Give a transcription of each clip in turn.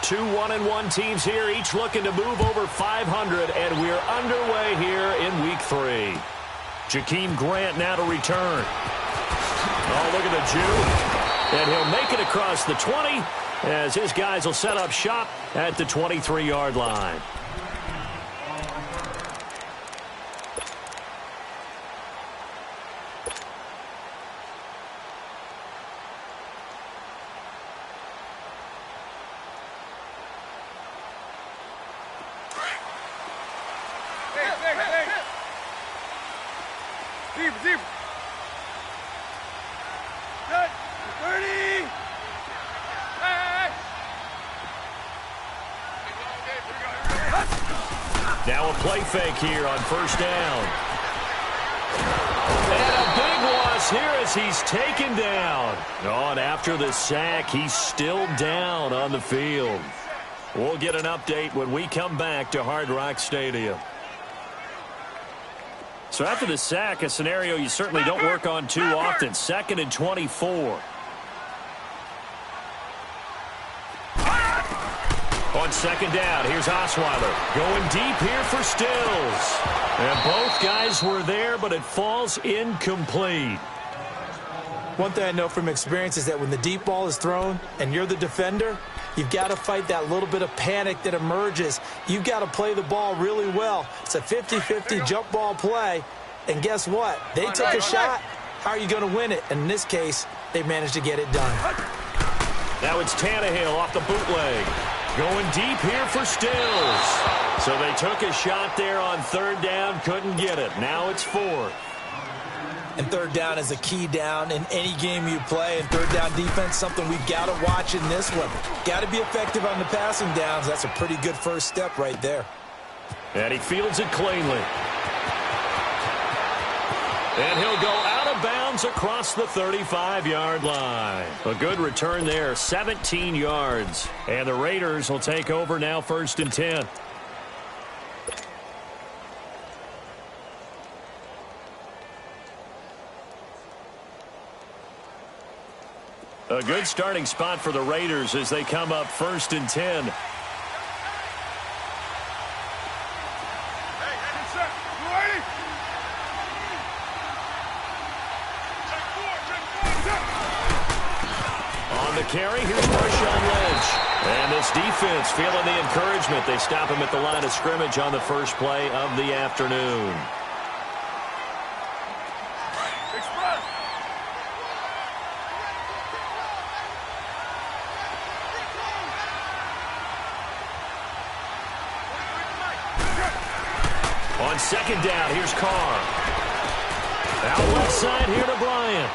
two 1-1 teams here, each looking to move over 500, and we're underway here in Week 3. Jakeem Grant now to return. Oh, look at the Jew. And he'll make it across the 20 as his guys will set up shop at the 23-yard line. Now a play fake here on first down. And a big loss here as he's taken down. Oh, and after the sack, he's still down on the field. We'll get an update when we come back to Hard Rock Stadium. So after the sack, a scenario you certainly don't work on too often. 2nd and 24. On second down, here's Osweiler. Going deep here for Stills. And both guys were there, but it falls incomplete. One thing I know from experience is that when the deep ball is thrown and you're the defender, you've got to fight that little bit of panic that emerges. You've got to play the ball really well. It's a 50-50 jump ball play. And guess what? They took a shot. How are you going to win it? And in this case, they managed to get it done. Now it's Tannehill off the bootleg. Going deep here for Stills. So they took a shot there on third down, couldn't get it. Now it's 4th. And third down is a key down in any game you play. And third down defense, something we've got to watch in this one. Got to be effective on the passing downs. That's a pretty good first step right there. And he fields it cleanly. And he'll go out of bounds across the 35-yard line. A good return there, 17 yards. And the Raiders will take over now 1st and 10. A good starting spot for the Raiders as they come up 1st and 10. Carry, here's Marshawn Lynch. And this defense feeling the encouragement. They stop him at the line of scrimmage on the first play of the afternoon. On second down, here's Carr. Out left side here to Bryant.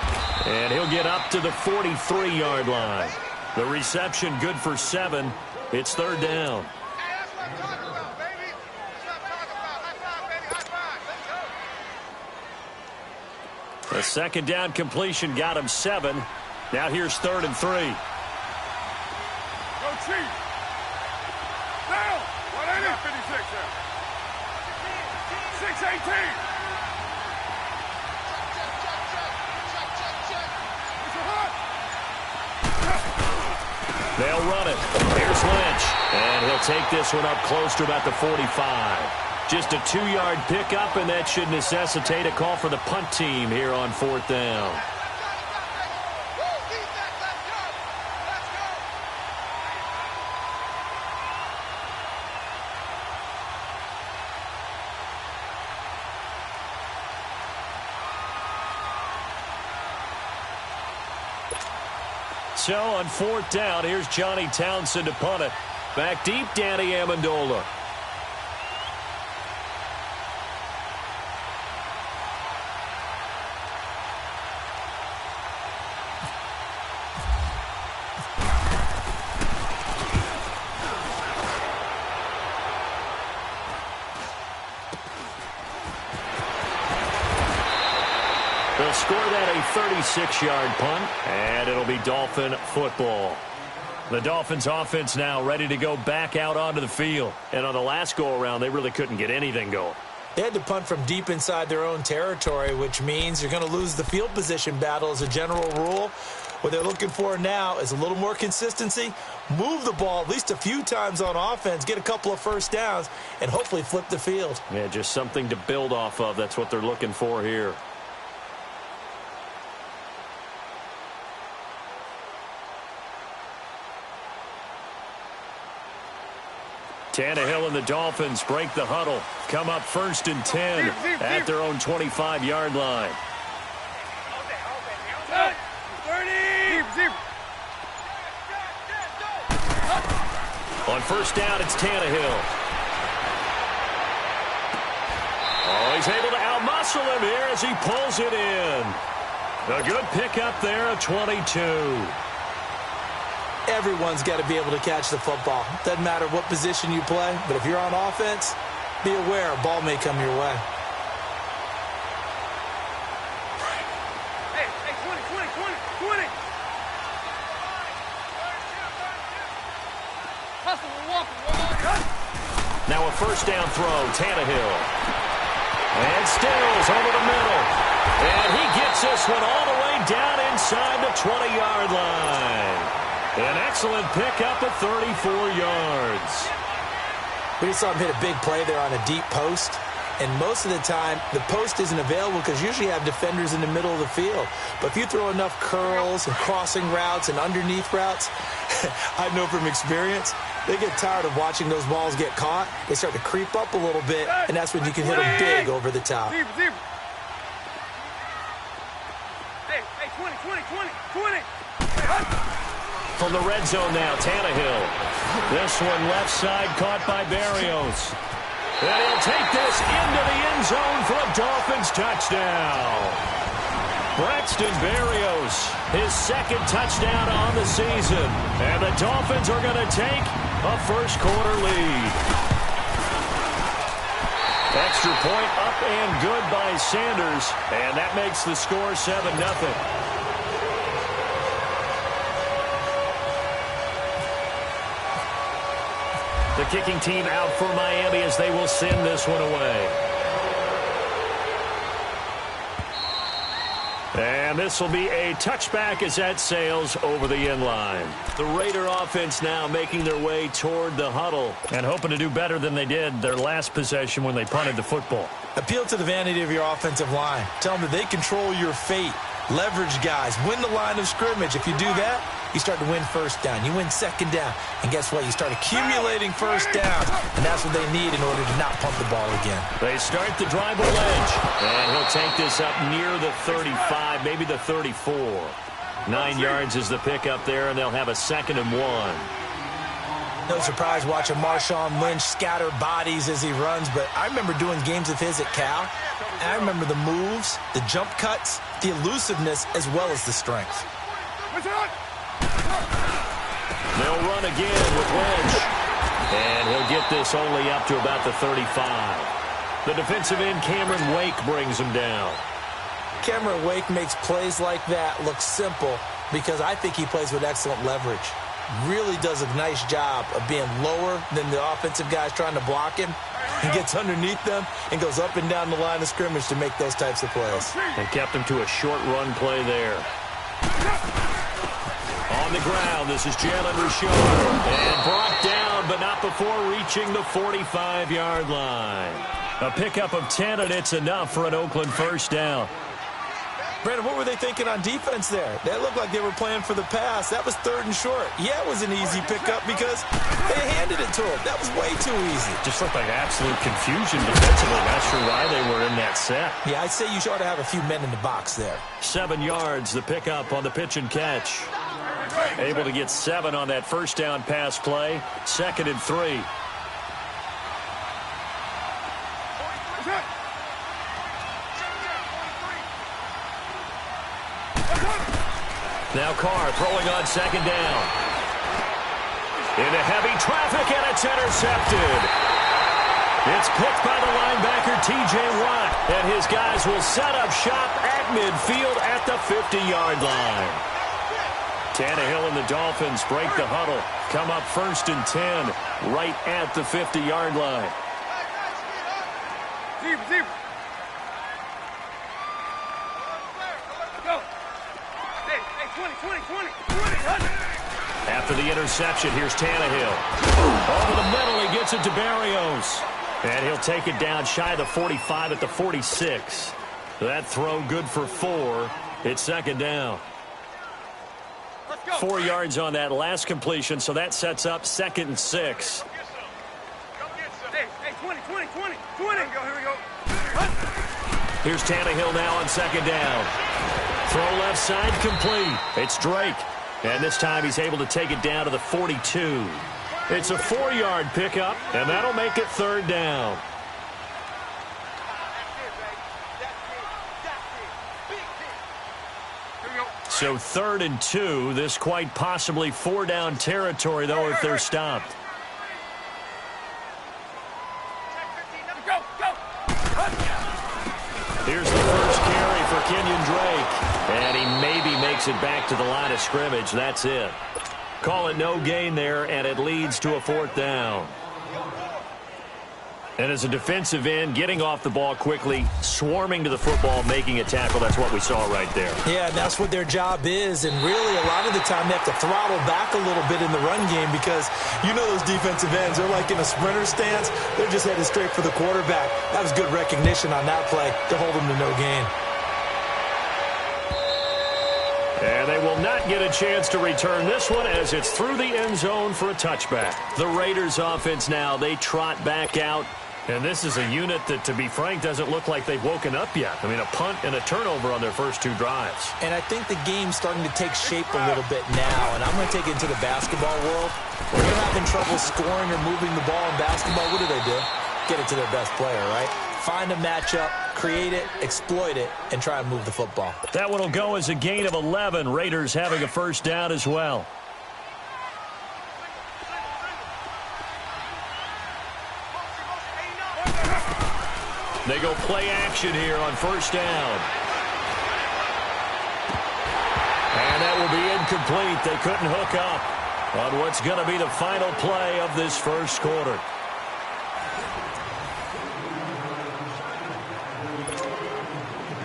And he'll get up to the 43-yard line. The reception good for 7. It's third down. A second down completion got him 7. Now here's 3rd and 3. Go Chief. Down. 180. 56 there. 618. They'll run it. Here's Lynch. And he'll take this one up close to about the 45. Just a 2-yard pickup, and that should necessitate a call for the punt team here on 4th down. So on 4th down, here's Johnny Townsend to punt it. Back deep, Danny Amendola. They'll score that a 36-yard punt, and it'll be Dolphin football. The Dolphins offense now ready to go back out onto the field. And on the last go-around, they really couldn't get anything going. They had to punt from deep inside their own territory, which means you're going to lose the field position battle as a general rule. What they're looking for now is a little more consistency, move the ball at least a few times on offense, get a couple of first downs, and hopefully flip the field. Yeah, just something to build off of. That's what they're looking for here. Tannehill and the Dolphins break the huddle. Come up 1st and 10 at their own 25-yard line. On 1st down, it's Tannehill. Oh, he's able to outmuscle him here as he pulls it in. A good pickup there, a 22. Everyone's got to be able to catch the football. Doesn't matter what position you play, but if you're on offense, be aware a ball may come your way. Hey, 20. Hustle, we're walking. Now a 1st down throw, Tannehill. And Stills over the middle. And he gets this one all the way down inside the 20-yard line. An excellent pickup of 34 yards. We just saw him hit a big play there on a deep post. And most of the time, the post isn't available because usually you have defenders in the middle of the field. But if you throw enough curls and crossing routes and underneath routes, I know from experience, they get tired of watching those balls get caught. They start to creep up a little bit, and that's when you can hit them big over the top. Hey, 20. From the red zone now, Tannehill. This one left side caught by Berrios. And he'll take this into the end zone for a Dolphins touchdown. Braxton Berrios, his 2nd touchdown on the season. And the Dolphins are going to take a first-quarter lead. Extra point up and good by Sanders. And that makes the score 7-0. The kicking team out for Miami as they will send this one away. And this will be a touchback as that sails over the end line. The Raider offense now making their way toward the huddle and hoping to do better than they did their last possession when they punted the football. Appeal to the vanity of your offensive line. Tell them that they control your fate. Leverage guys. Win the line of scrimmage. If you do that, you start to win 1st down. You win 2nd down. And guess what? You start accumulating 1st downs. And that's what they need in order to not pump the ball again. They start the drive with Ledge. And he'll take this up near the 35, maybe the 34. 9 yards is the pickup there, and they'll have a 2nd and 1. No surprise watching Marshawn Lynch scatter bodies as he runs, but I remember doing games of his at Cal, and I remember the moves, the jump cuts, the elusiveness, as well as the strength. They'll run again with Lynch, and he'll get this only up to about the 35. The defensive end, Cameron Wake, brings him down. Cameron Wake makes plays like that look simple because I think he plays with excellent leverage. Really does a nice job of being lower than the offensive guys trying to block him. He gets underneath them and goes up and down the line of scrimmage to make those types of plays. And kept him to a short run play there. On the ground, this is Jalen Richard. And brought down, but not before reaching the 45-yard line. A pickup of 10, and it's enough for an Oakland 1st down. Brandon, what were they thinking on defense there? That looked like they were playing for the pass. That was 3rd and short. Yeah, it was an easy pickup because they handed it to him. That was way too easy. Just looked like absolute confusion defensively. Not sure why they were in that set. Yeah, I'd say you ought to have a few men in the box there. 7 yards, the pickup on the pitch and catch. Able to get 7 on that 1st down pass play. 2nd and 3. Now Carr throwing on 2nd down. Into heavy traffic, and it's intercepted. It's picked by the linebacker, T.J. Watt. And his guys will set up shop at midfield at the 50-yard line. Tannehill and the Dolphins break the huddle. Come up 1st and 10, right at the 50-yard line. Go. Hey, After the interception, here's Tannehill. Over the middle, he gets it to Barrios. And he'll take it down shy of the 45 at the 46. That throw good for 4. It's second down. 4 yards on that last completion, so that sets up 2nd and 6. Hey, 20. Go, here we go. Here's Tannehill now on second down. Throw left side complete. It's Drake. And this time he's able to take it down to the 42. It's a 4-yard pickup, and that'll make it third down. So 3rd and 2. This quite possibly 4-down territory, though, if they're stopped. Here's the first carry for Kenyon Drake. And he maybe makes it back to the line of scrimmage. That's it. Call it no gain there, and it leads to a 4th down. And as a defensive end, getting off the ball quickly, swarming to the football, making a tackle, that's what we saw right there. Yeah, and that's what their job is. And really, a lot of the time, they have to throttle back a little bit in the run game because you know those defensive ends, they're like in a sprinter stance. They're just headed straight for the quarterback. That was good recognition on that play to hold them to no gain. And they will not get a chance to return this one as it's through the end zone for a touchback. The Raiders offense now, they trot back out. And this is a unit that, to be frank, doesn't look like they've woken up yet. I mean, a punt and a turnover on their first 2 drives. And I think the game's starting to take shape a little bit now. And I'm going to take it into the basketball world. When they're having trouble scoring or moving the ball in basketball, what do? Get it to their best player, right? Find a matchup, create it, exploit it, and try and move the football. That one will go as a gain of 11. Raiders having a first down as well. They go play action here on first down. And that will be incomplete. They couldn't hook up on what's going to be the final play of this first quarter.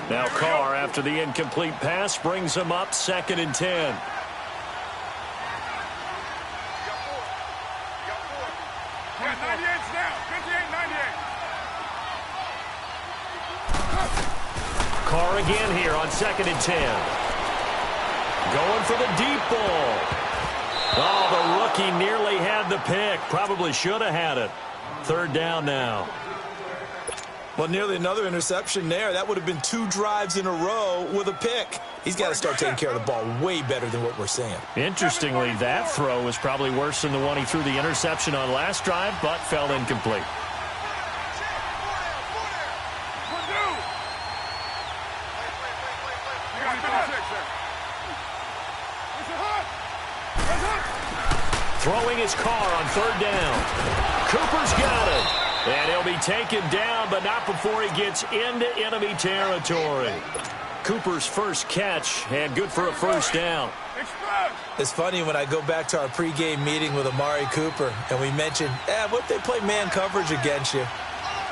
Now Carr, after the incomplete pass, brings him up 2nd and 10. Carr again here on 2nd and 10. Going for the deep ball. Oh, the rookie nearly had the pick. Probably should have had it. 3rd down now. Well, nearly another interception there. That would have been 2 drives in a row with a pick. He's got to start taking care of the ball way better than what we're seeing. Interestingly, that throw was probably worse than the one he threw the interception on last drive, but fell incomplete. Throwing his Carr on 3rd down. Cooper's got it. And he'll be taken down, but not before he gets into enemy territory. Cooper's first catch, and good for a first down. It's funny when I go back to our pregame meeting with Amari Cooper, and we mentioned, what if they play man coverage against you?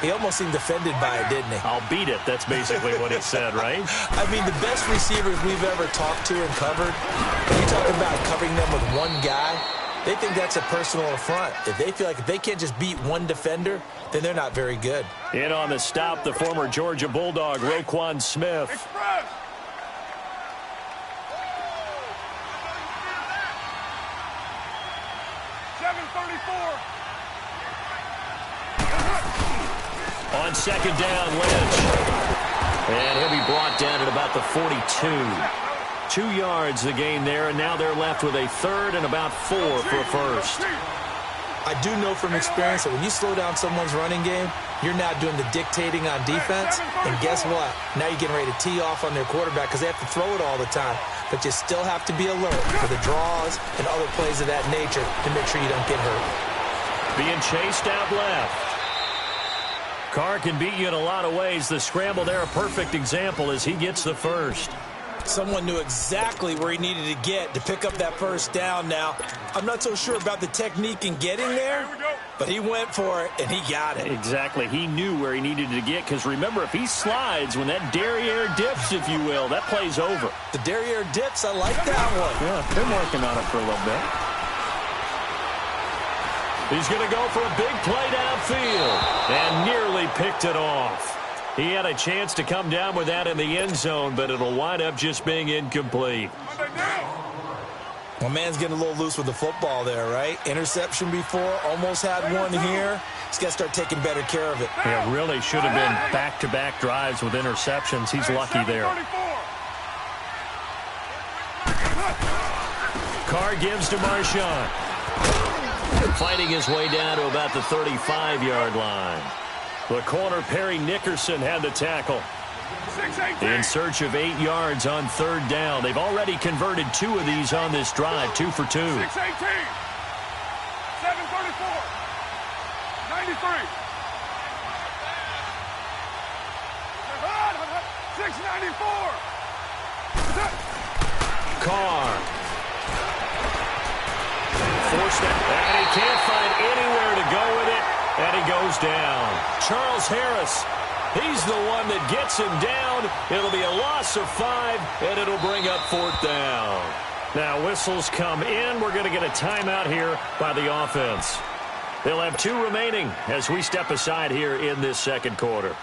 He almost seemed offended by it, didn't he? I'll beat it. That's basically what he said, right? I mean, the best receivers we've ever talked to and covered, when you talk about covering them with one guy, they think that's a personal affront. If they feel like if they can't just beat one defender, then they're not very good. In on the stop, the former Georgia Bulldog, Roquan Smith. On 2nd down, Lynch. And he'll be brought down at about the 42. 2 yards the gain there, and now they're left with a 3rd and about 4 for a first. I do know from experience that when you slow down someone's running game, you're not doing the dictating on defense. And guess what? Now you're getting ready to tee off on their quarterback because they have to throw it all the time. But you still have to be alert for the draws and other plays of that nature to make sure you don't get hurt. Being chased out left. Carr can beat you in a lot of ways. The scramble there, a perfect example as he gets the first. Someone knew exactly where he needed to get to pick up that first down now. I'm not so sure about the technique in getting there, but he went for it, and he got it. Exactly. He knew where he needed to get, because remember, if he slides, when that derriere dips, if you will, that play's over. The derriere dips, I like that one. Yeah, been working on it for a little bit. He's going to go for a big play downfield, and nearly picked it off. He had a chance to come down with that in the end zone, but it'll wind up just being incomplete. Well, man's getting a little loose with the football there, right? Interception before, almost had one here. He's got to start taking better care of it. Yeah, really should have been back-to-back drives with interceptions. He's lucky there. Carr gives to Marshawn. Fighting his way down to about the 35-yard line. The corner, Perry Nickerson, had the tackle. In search of 8 yards on third down. They've already converted 2 of these on this drive, 2 for 2. 6-18. 7-34. 93. 6-94. Carr. Forced it, and he can't find anywhere to go with it, and he goes down. Charles Harris, he's the one that gets him down. It'll be a loss of 5, and it'll bring up 4th down. Now, whistles come in. We're going to get a timeout here by the offense. They'll have 2 remaining as we step aside here in this second quarter.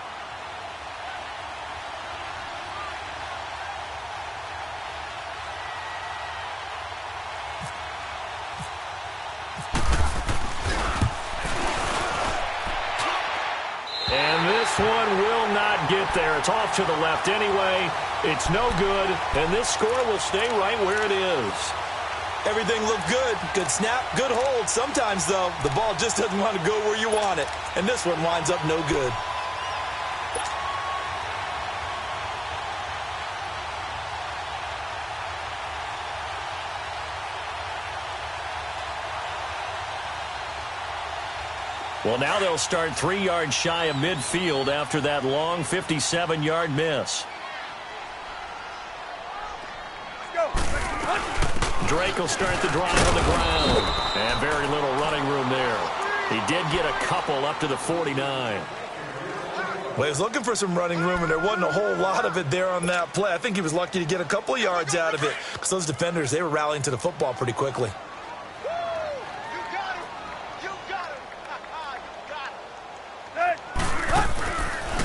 This one will not get there. It's off to the left anyway. It's no good, and this score will stay right where it is. Everything looked good. Good snap, good hold. Sometimes, though, the ball just doesn't want to go where you want it, and this one winds up no good. Well, now they'll start 3 yards shy of midfield after that long 57-yard miss. Drake will start the drive on the ground. And very little running room there. He did get a couple up to the 49. Well, he was looking for some running room, and there wasn't a whole lot of it there on that play. I think he was lucky to get a couple of yards out of it, because those defenders, they were rallying to the football pretty quickly.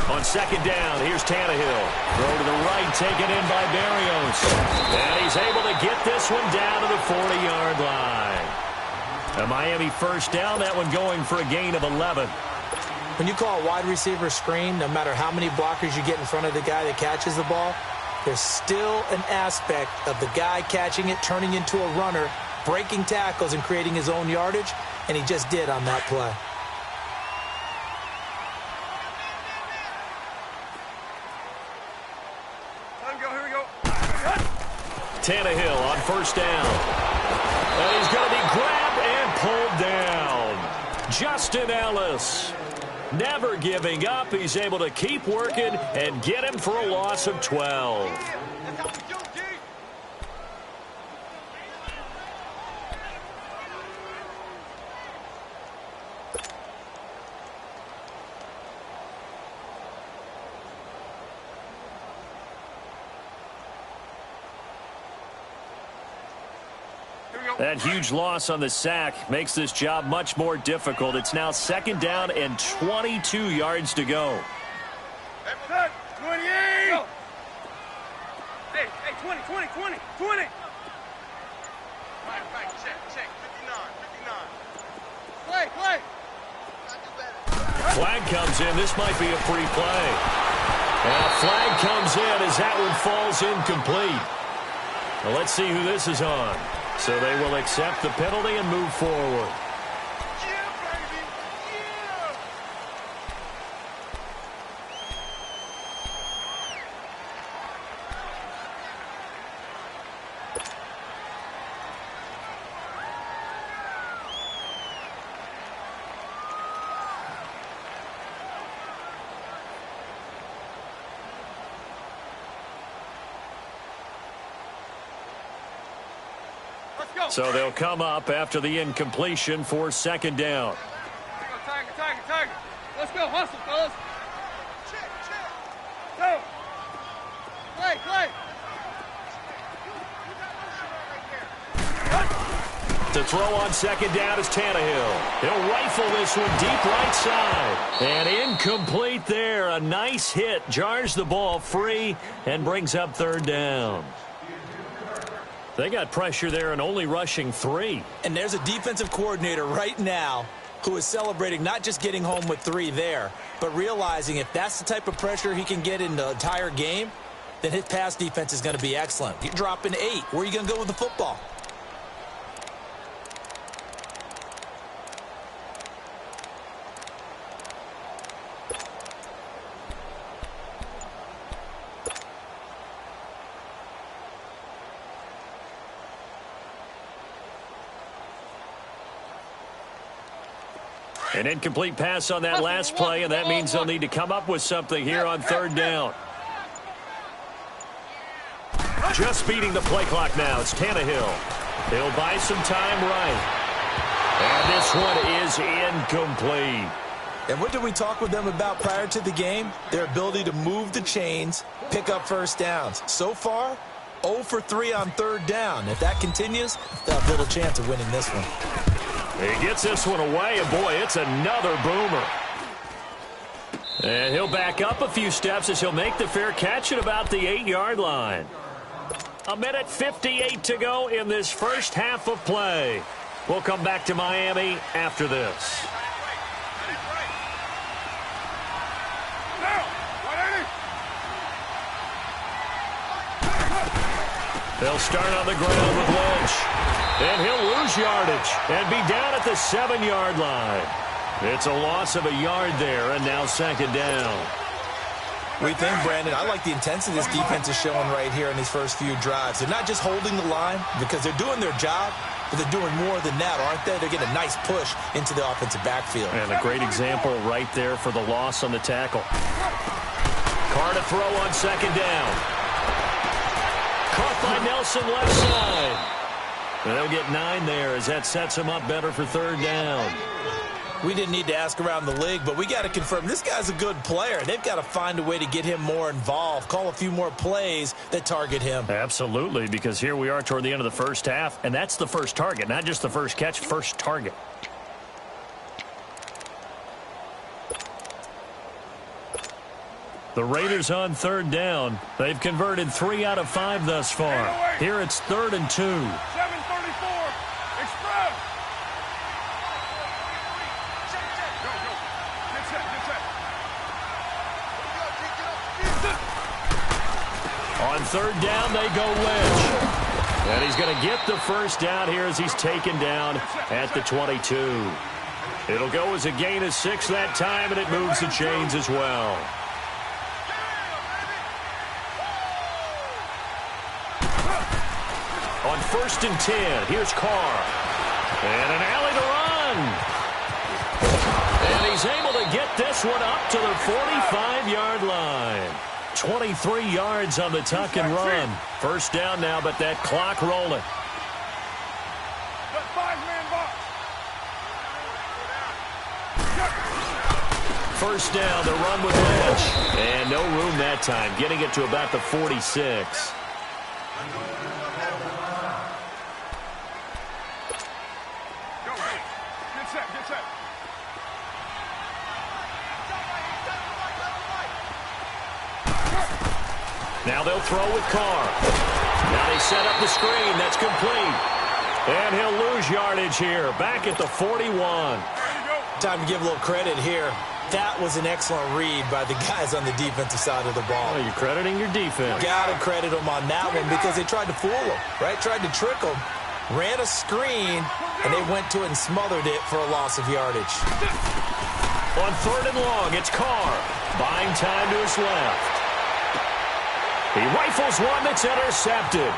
On second down, here's Tannehill. Throw to the right, taken in by Berrios. And he's able to get this one down to the 40-yard line. A Miami first down, that one going for a gain of 11. When you call a wide receiver screen, no matter how many blockers you get in front of the guy that catches the ball, there's still an aspect of the guy catching it, turning into a runner, breaking tackles and creating his own yardage, and he just did on that play. Tannehill on first down. And he's going to be grabbed and pulled down. Justin Ellis, never giving up. He's able to keep working and get him for a loss of 12. That huge loss on the sack makes this job much more difficult. It's now second down and 22 yards to go. 28! Hey, 20. Right, check. 59. Play. Flag comes in. This might be a free play. And a flag comes in as that one falls incomplete. Well, let's see who this is on. So they will accept the penalty and move forward. Let's go. So they'll come up after the incompletion for second down. Tiger, tiger, tiger. Let's go. Hustle, fellas. Go. Play. To throw on second down is Tannehill. He'll rifle this one deep right side. And incomplete there. A nice hit. Jars the ball free and brings up third down. They got pressure there and only rushing 3. And there's a defensive coordinator right now who is celebrating not just getting home with 3 there, but realizing if that's the type of pressure he can get in the entire game, then his pass defense is going to be excellent. You're dropping 8. Where are you going to go with the football? An incomplete pass on that last play, and that means they'll need to come up with something here on third down. Just beating the play clock now. It's Tannehill. He'll buy some time right. And this one is incomplete. And what did we talk with them about prior to the game? Their ability to move the chains, pick up first downs. So far, 0 for 3 on third down. If that continues, they'll have little chance of winning this one. He gets this one away, and boy, it's another boomer. And he'll back up a few steps as he'll make the fair catch at about the 8-yard line. 1:58 to go in this first half of play. We'll come back to Miami after this. They'll start on the ground with Lynch. And he'll lose yardage and be down at the 7-yard line. It's a loss of a yard there, and now second down. We think, Brandon, I like the intensity this defense is showing right here in these first few drives. They're not just holding the line because they're doing their job, but they're doing more than that, aren't they? They're getting a nice push into the offensive backfield. And a great example right there for the loss on the tackle. Carr to throw on second down. Caught by Nelson left side. And they'll get 9 there as that sets him up better for third down. We didn't need to ask around the league, but we got to confirm this guy's a good player. They've got to find a way to get him more involved, call a few more plays that target him. Absolutely, because here we are toward the end of the first half, and that's the first target, not just the first catch, first target. The Raiders on third down. They've converted 3 out of 5 thus far. Here it's 3rd and 2. 7:34. Express. Go. Get set. On third down, they go Lynch. And he's going to get the first down here as he's taken down at the 22. It'll go as a gain of 6 that time, and it moves the chains as well. On 1st and 10, here's Carr. And an alley to run. And he's able to get this one up to the 45-yard line. 23 yards on the tuck and run. First down now, but that clock rolling. The 5-man box. First down, the run with Lynch. And no room that time, getting it to about the 46. Now they'll throw with Carr. Now they set up the screen. That's complete. And he'll lose yardage here. Back at the 41. Time to give a little credit here. That was an excellent read by the guys on the defensive side of the ball. Well, you're crediting your defense. Got to credit them on that one because they tried to fool them, right? Tried to trick them. Ran a screen, and they went to it and smothered it for a loss of yardage. On 3rd and long, it's Carr. Buying time to his left. He rifles one that's intercepted.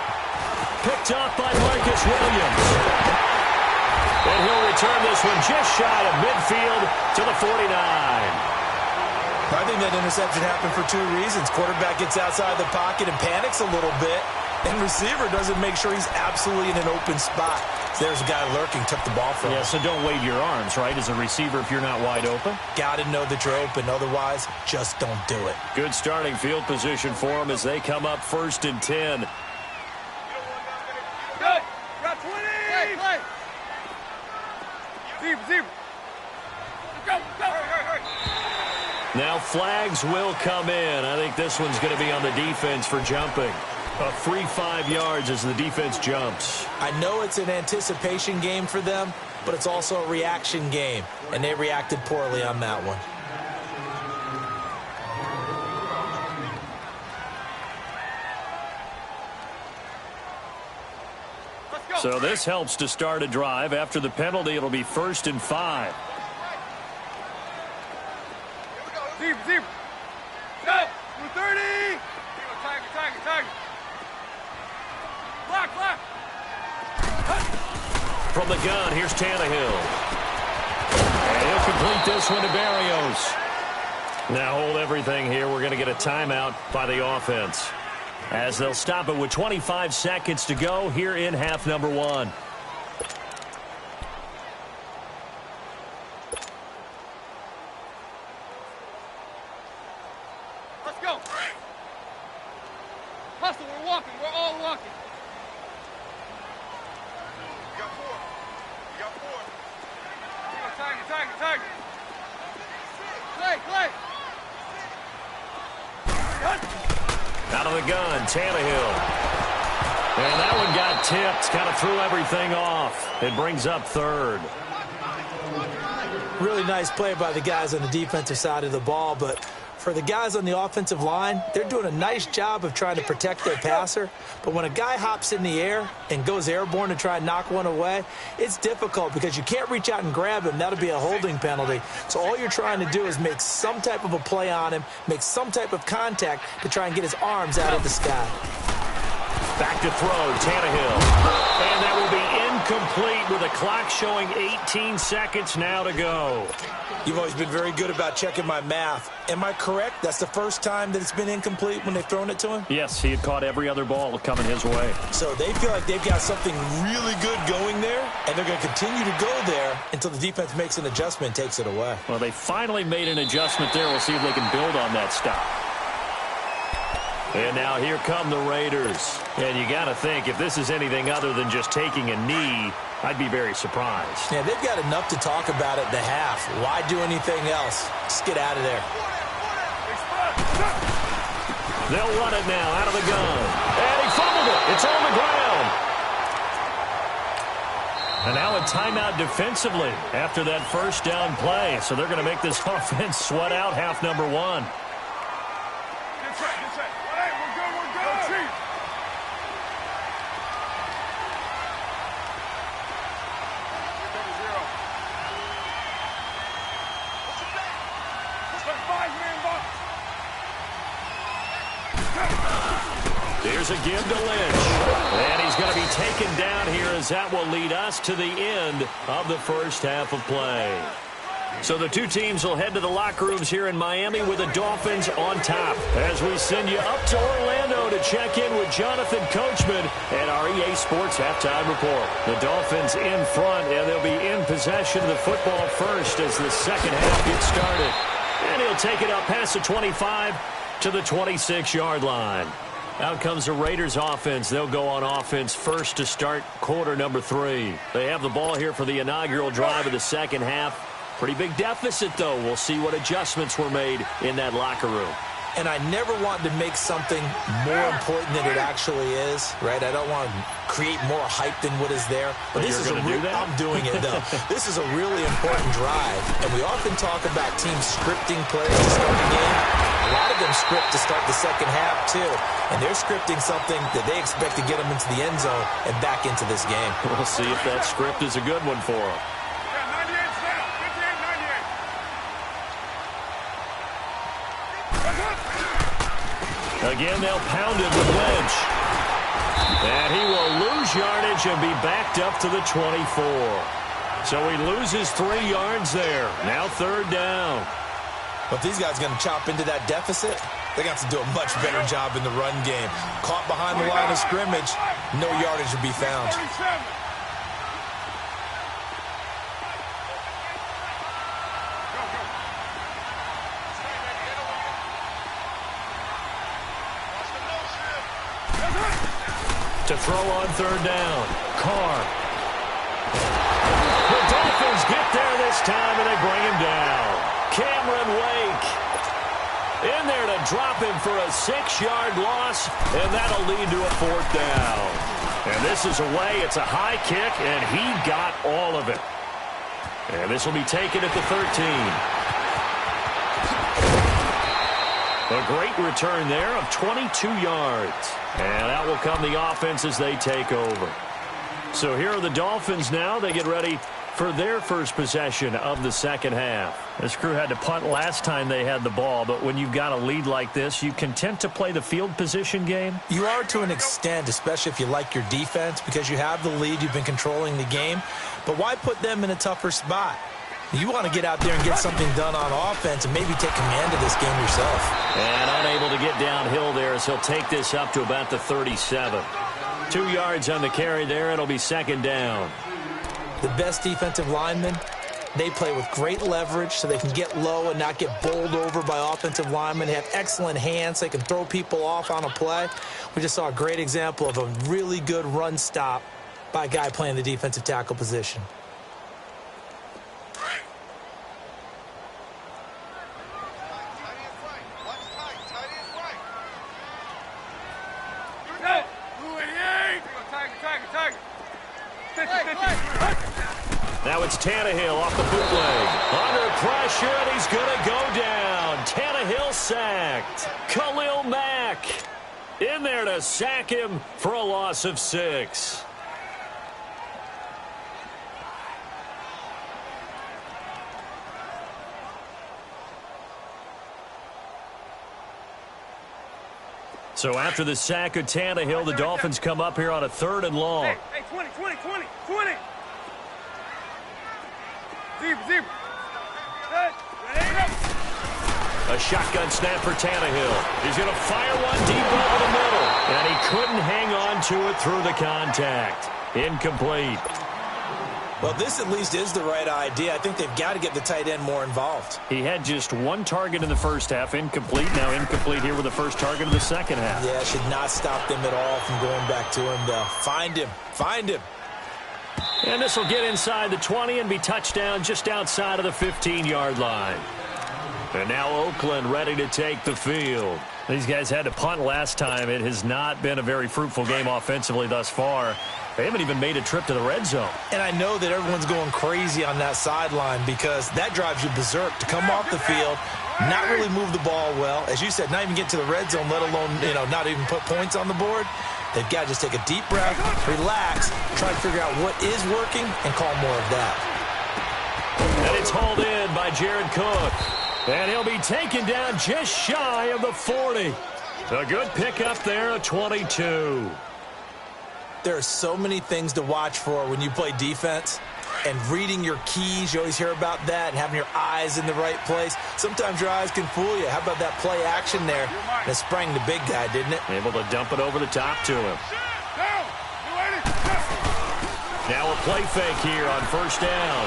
Picked off by Marcus Williams. And he'll return this one just shy of midfield to the 49. I think that interception happened for 2 reasons. Quarterback gets outside the pocket and panics a little bit. And receiver doesn't make sure he's absolutely in an open spot. So there's a guy lurking, took the ball from him. Yeah, so don't wave your arms, right, as a receiver if you're not wide open. Got to know that you're open. Otherwise, just don't do it. Good starting field position for them as they come up 1st and 10. Good. Got 20. Play. Zebra. Go. Hurry. Now flags will come in. I think this one's going to be on the defense for jumping. A free 5 yards as the defense jumps. I know it's an anticipation game for them, but it's also a reaction game, and they reacted poorly on that one. Let's go. So this helps to start a drive. After the penalty, it'll be 1st and 5. Zebra. Go. 30. Tiger. Block. From the gun, here's Tannehill. And he'll complete this one to Barrios. Now hold everything here. We're going to get a timeout by the offense, as they'll stop it with 25 seconds to go here in half number 1. Let's go. Hustle, we're all walking. You got four. Tiger. Play. Out of the gun, Tannehill. And that one got tipped. Kind of threw everything off. It brings up 3rd. Really nice play by the guys on the defensive side of the ball, but for the guys on the offensive line, they're doing a nice job of trying to protect their passer. But when a guy hops in the air and goes airborne to try and knock one away, it's difficult because you can't reach out and grab him. That'll be a holding penalty. So all you're trying to do is make some type of a play on him, make some type of contact to try and get his arms out of the sky. Back to throw, Tannehill. And that will be incomplete with a clock showing 18 seconds now to go. You've always been very good about checking my math. Am I correct? That's the first time that it's been incomplete when they've thrown it to him? Yes, he had caught every other ball coming his way. So they feel like they've got something really good going there, and they're going to continue to go there until the defense makes an adjustment and takes it away. Well, they finally made an adjustment there. We'll see if they can build on that stop. And now here come the Raiders. And you got to think, if this is anything other than just taking a knee, I'd be very surprised. Yeah, they've got enough to talk about at the half. Why do anything else? Just get out of there. They'll run it now out of the gun. And he fumbled it. It's on the ground. And now a timeout defensively after that first down play. So they're going to make this offense sweat out half number 1. Here's a give to Lynch. And he's going to be taken down here as that will lead us to the end of the first half of play. So the two teams will head to the locker rooms here in Miami with the Dolphins on top, as we send you up to Orlando to check in with Jonathan Coachman and our EA Sports Halftime Report. The Dolphins in front, and they'll be in possession of the football first as the second half gets started. And he'll take it up past the 25 to the 26-yard line. Out comes the Raiders offense. They'll go on offense first to start quarter number 3. They have the ball here for the inaugural drive of the second half. Pretty big deficit, though. We'll see what adjustments were made in that locker room. And I never want to make something more important than it actually is, right? I don't want to create more hype than what is there. But this is I'm doing it, though. This is a really important drive. And we often talk about teams scripting plays to start the game. A lot of them script to start the second half, too. And they're scripting something that they expect to get them into the end zone and back into this game. We'll see if that script is a good one for them. Again, they'll pound it with Lynch. And he will lose yardage and be backed up to the 24. So he loses 3 yards there. Now third down. But these guys are going to chop into that deficit. They got to do a much better job in the run game. Caught behind the line of scrimmage, no yardage would be found. To throw on third down, Carr. The Dolphins get there this time, and they bring him down. Cameron Wake in there to drop him for a 6-yard loss, and that'll lead to a 4th down. And this is away. It's a high kick, and he got all of it. And this will be taken at the 13. A great return there of 22 yards. And that will come the offense as they take over. So here are the Dolphins now. They get ready for their first possession of the second half. This crew had to punt last time they had the ball, but when you've got a lead like this, you content to play the field position game? You are to an extent, especially if you like your defense, because you have the lead, you've been controlling the game. But why put them in a tougher spot? You want to get out there and get something done on offense and maybe take command of this game yourself. And unable to get downhill there as he'll take this up to about the 37. 2 yards on the carry there. It'll be second down. The best defensive linemen, they play with great leverage so they can get low and not get bowled over by offensive linemen. They have excellent hands. They can throw people off on a play. We just saw a great example of a really good run stop by a guy playing the defensive tackle position. Now it's Tannehill off the bootleg. Under pressure, and he's going to go down. Tannehill sacked. Khalil Mack in there to sack him for a loss of 6. So after the sack of Tannehill, the Dolphins come up here on a 3rd and long. Hey, 20. Zebra. A shotgun snap for Tannehill. He's going to fire one deep over the middle. And he couldn't hang on to it through the contact. Incomplete. Well, this at least is the right idea. I think they've got to get the tight end more involved. He had just 1 target in the first half. Incomplete. Now incomplete here with the first target of the second half. Yeah, should not stop them at all from going back to him, though. Find him. And this will get inside the 20 and be touchdown just outside of the 15-yard line. And now Oakland ready to take the field. These guys had to punt last time. It has not been a very fruitful game offensively thus far. They haven't even made a trip to the red zone. And I know that everyone's going crazy on that sideline because that drives you berserk to come off the field, not really move the ball well. As you said, not even get to the red zone, let alone, not even put points on the board. They've got to just take a deep breath, relax, try to figure out what is working, and call more of that. And it's hauled in by Jared Cook. And he'll be taken down just shy of the 40. A good pickup there, a 22. There are so many things to watch for when you play defense. And reading your keys, you always hear about that, and having your eyes in the right place. Sometimes your eyes can fool you. How about that play action there? That sprang the big guy, didn't it? Able to dump it over the top to him. Now a play fake here on first down.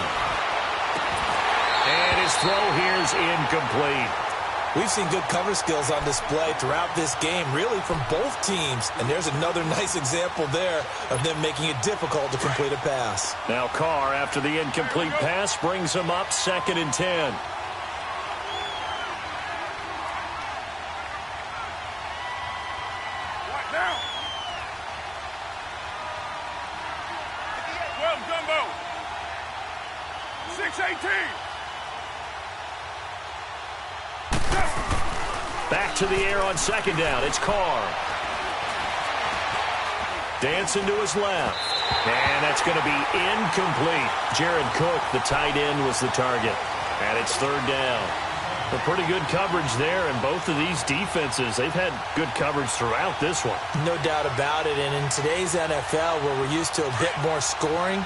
And his throw here is incomplete. We've seen good cover skills on display throughout this game, really from both teams. And there's another nice example there of them making it difficult to complete a pass. Now Carr, after the incomplete pass, brings him up 2nd and 10. Back to the air on 2nd down. It's Carr. Dancing to his left. And that's going to be incomplete. Jared Cook, the tight end, was the target. And it's 3rd down. A pretty good coverage there, and both of these defenses, they've had good coverage throughout this one. No doubt about it. And in today's NFL, where we're used to a bit more scoring,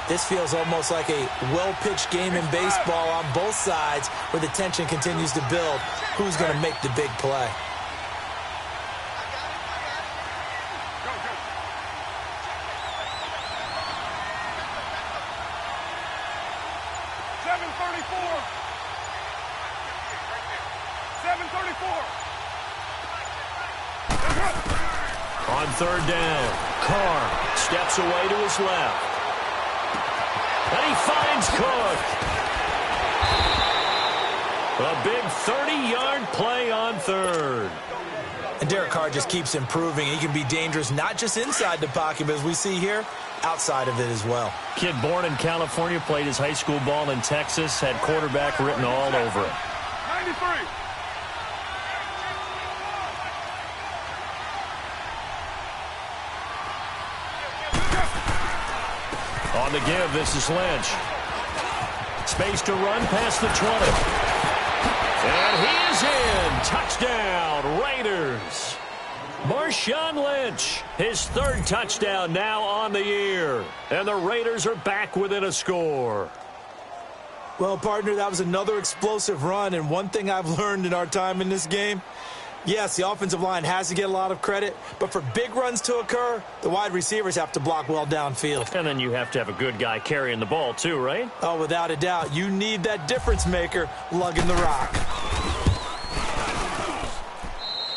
this feels almost like a well-pitched game in baseball on both sides where the tension continues to build. Who's going to make the big play? On third down, Carr steps away to his left. And he finds Cook. A big 30-yard play on third. And Derek Carr just keeps improving. He can be dangerous not just inside the pocket, but as we see here, outside of it as well. Kid born in California, played his high school ball in Texas, had quarterback written all over it. 93. On the give, this is Lynch. Space to run past the 20. And he is in. Touchdown, Raiders. Marshawn Lynch, his third touchdown now on the year. And the Raiders are back within a score. Well, partner, that was another explosive run, and one thing I've learned in our time in this game, yes, the offensive line has to get a lot of credit, but for big runs to occur, the wide receivers have to block well downfield. And then you have to have a good guy carrying the ball too, right? Oh, without a doubt. You need that difference maker lugging the rock.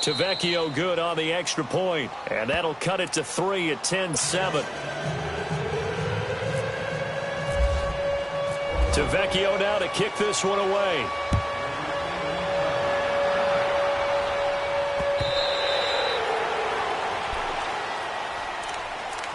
Tavecchio good on the extra point, and that'll cut it to 3 at 10-7. Tavecchio now to kick this one away.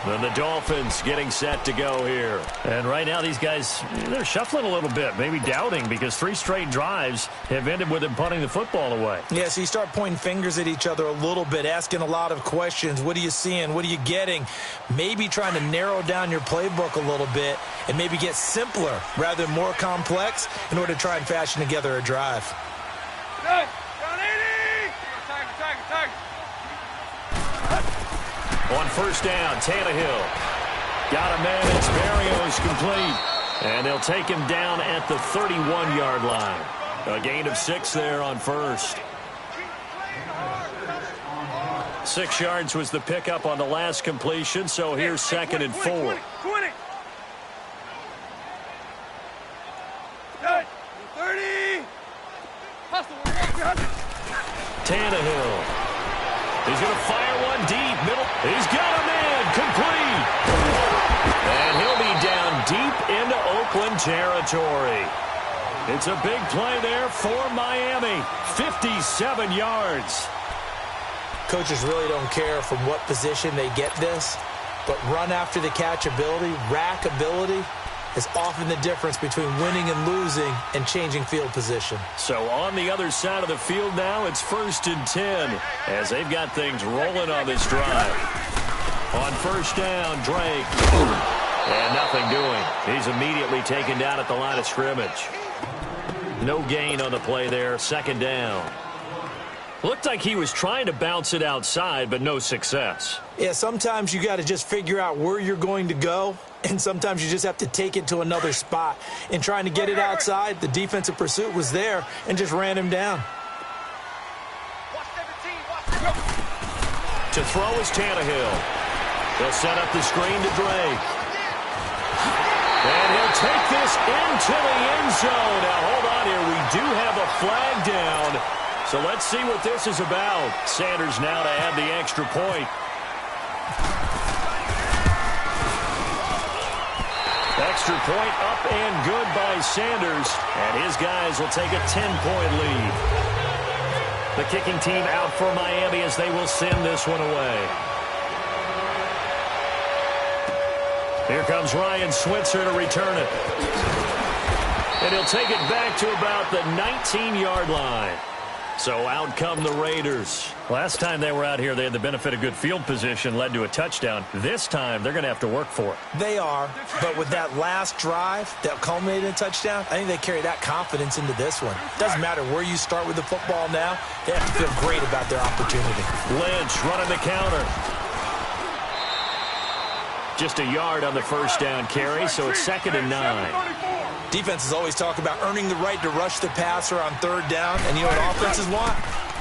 Then the Dolphins getting set to go here. And right now these guys, they're shuffling a little bit, maybe doubting, because 3 straight drives have ended with them punting the football away. Yeah, so you start pointing fingers at each other a little bit, asking a lot of questions. What are you seeing? What are you getting? Maybe trying to narrow down your playbook a little bit and maybe get simpler rather than more complex in order to try and fashion together a drive. Down 80. Tag. On first down, Tannehill. Got a man, it's Barrios complete. And they'll take him down at the 31-yard line. A gain of 6 there on first. 6 yards was the pickup on the last completion, so here's second and 4. 20. 30. Tannehill. He's going to fire one deep. Middle. He's got a man. Complete. And he'll be down deep into Oakland territory. It's a big play there for Miami. 57 yards. Coaches really don't care from what position they get this, but run after the catch ability, rack ability, is often the difference between winning and losing and changing field position. So on the other side of the field now, it's 1st and 10 as they've got things rolling on this drive. On first down, Drake. And nothing doing. He's immediately taken down at the line of scrimmage. No gain on the play there. 2nd down. Looked like he was trying to bounce it outside, but no success. Yeah, sometimes you got to just figure out where you're going to go, and sometimes you just have to take it to another spot. In trying to get it outside, the defensive pursuit was there and just ran him down. To throw is Tannehill. They'll set up the screen to Drake. And he'll take this into the end zone. Now, hold on here. We do have a flag down. So let's see what this is about. Sanders now to add the extra point. Extra point up and good by Sanders. And his guys will take a 10-point lead. The kicking team out for Miami as they will send this one away. Here comes Ryan Switzer to return it. And he'll take it back to about the 19-yard line. So out come the Raiders. Last time they were out here, they had the benefit of good field position, led to a touchdown. This time, they're going to have to work for it. They are, but with that last drive that culminated in a touchdown, I think they carry that confidence into this one. Doesn't matter where you start with the football now, they have to feel great about their opportunity. Lynch running the counter. Just a yard on the first down carry, so it's 2nd and 9. Defenses always talk about earning the right to rush the passer on 3rd down, and you know what offenses want?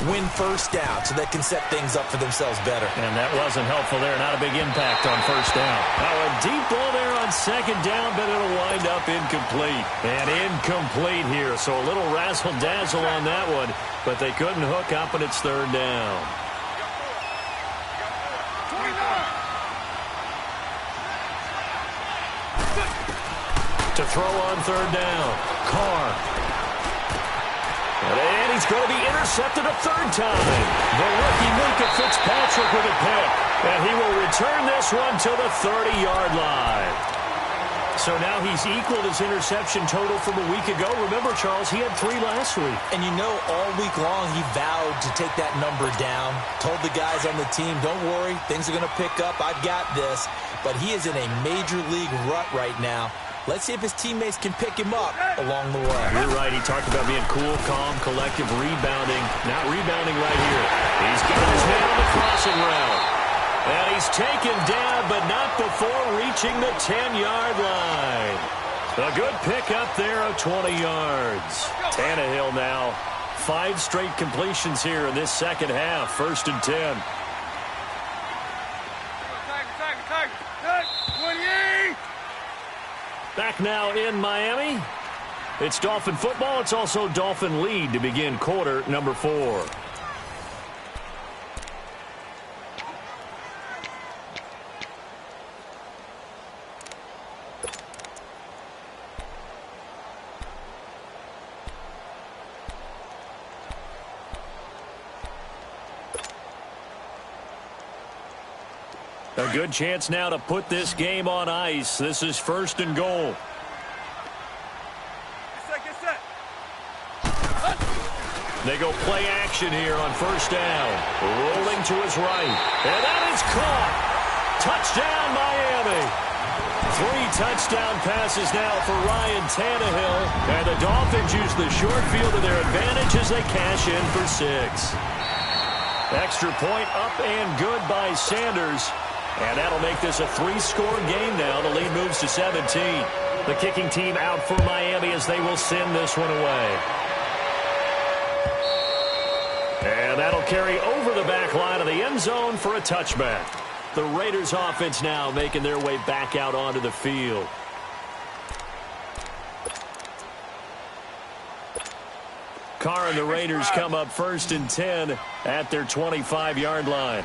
win first down so they can set things up for themselves better. And that wasn't helpful there. Not a big impact on first down. Now a deep ball there on second down, but it'll wind up incomplete. And incomplete here, so a little razzle-dazzle on that one, but they couldn't hook up, and it's third down. To throw on third down, Carr. And he's going to be intercepted a third time. The rookie Minka Fitzpatrick with a pick. And he will return this one to the 30-yard line. So now he's equaled his interception total from a week ago. Remember, Charles, he had 3 last week. And you know, all week long he vowed to take that number down. Told the guys on the team, don't worry, things are going to pick up. I've got this. But he is in a major league rut right now. Let's see if his teammates can pick him up along the way. You're right. He talked about being cool, calm, collective, rebounding. Not rebounding right here. He's got his man on the crossing route. And he's taken down, but not before reaching the 10-yard line. A good pickup there of 20 yards. Tannehill now. 5 straight completions here in this second half. First and 10. Back now in Miami. It's Dolphin football. It's also Dolphin lead to begin quarter number 4. A good chance now to put this game on ice. This is first and goal. Get set. They go play action here on first down. Rolling to his right. And that is caught. Touchdown, Miami. 3 touchdown passes now for Ryan Tannehill. And the Dolphins use the short field to their advantage as they cash in for 6. Extra point up and good by Sanders. And that'll make this a 3-score game now. The lead moves to 17. The kicking team out for Miami as they will send this one away. And that'll carry over the back line of the end zone for a touchback. The Raiders offense now making their way back out onto the field. Carr and the Raiders come up first and 10 at their 25-yard line.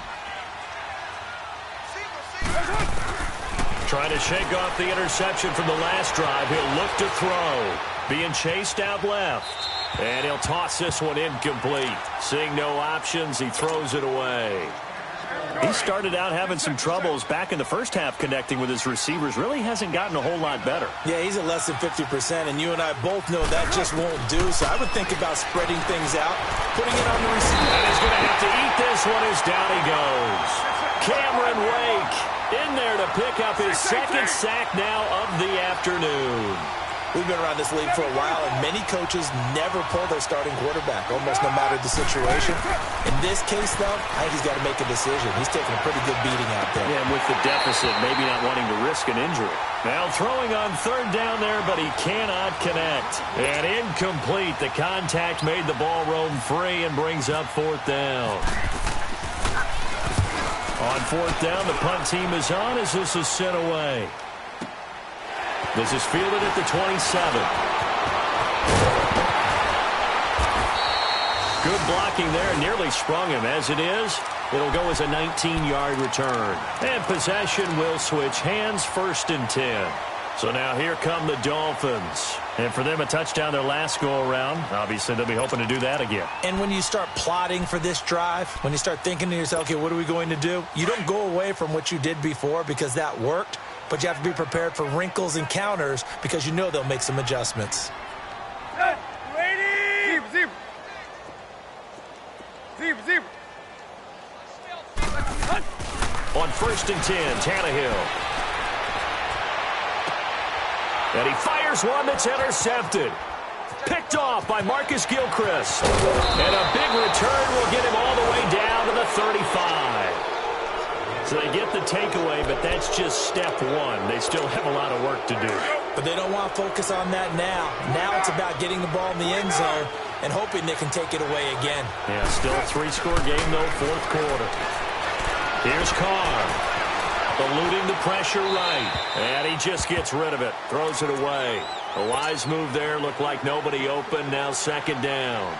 Trying to shake off the interception from the last drive. He'll look to throw. Being chased out left. And he'll toss this one incomplete. Seeing no options, he throws it away. He started out having some troubles back in the first half connecting with his receivers. Really hasn't gotten a whole lot better. Yeah, he's at less than 50%, and you and I both know that just won't do. So I would think about spreading things out, putting it on the receiver. And he's going to have to eat this one as down he goes. Cameron Wake in there to pick up his second sack now of the afternoon. We've been around this league for a while, and many coaches never pull their starting quarterback, almost no matter the situation. In this case, though, I think he's got to make a decision. He's taking a pretty good beating out there. Yeah, and with the deficit, maybe not wanting to risk an injury. Now throwing on third down there, but he cannot connect. And incomplete. The contact made the ball roam free and brings up fourth down. On fourth down, the punt team is on as this is sent away. This is fielded at the 27. Good blocking there. Nearly sprung him. As it is, it'll go as a 19-yard return. And possession will switch hands, first and 10. So now here come the Dolphins. And for them, a touchdown their last go-around. Obviously, they'll be hoping to do that again. And when you start plotting for this drive, when you start thinking to yourself, okay, what are we going to do? You don't go away from what you did before because that worked. But you have to be prepared for wrinkles and counters because you know they'll make some adjustments. Ready? Zebra. On first and 10, Tannehill. And he fires one that's intercepted. Picked off by Marcus Gilchrist. And a big return will get him all the way down to the 35. So they get the takeaway, but that's just step one. They still have a lot of work to do. but they don't want to focus on that now. Now it's about getting the ball in the end zone and hoping they can take it away again. Yeah, still a 3-score game, though, fourth quarter. Here's Carr. Eluding the pressure right. And he just gets rid of it. Throws it away. A wise move there. Looked like nobody open. Now second down.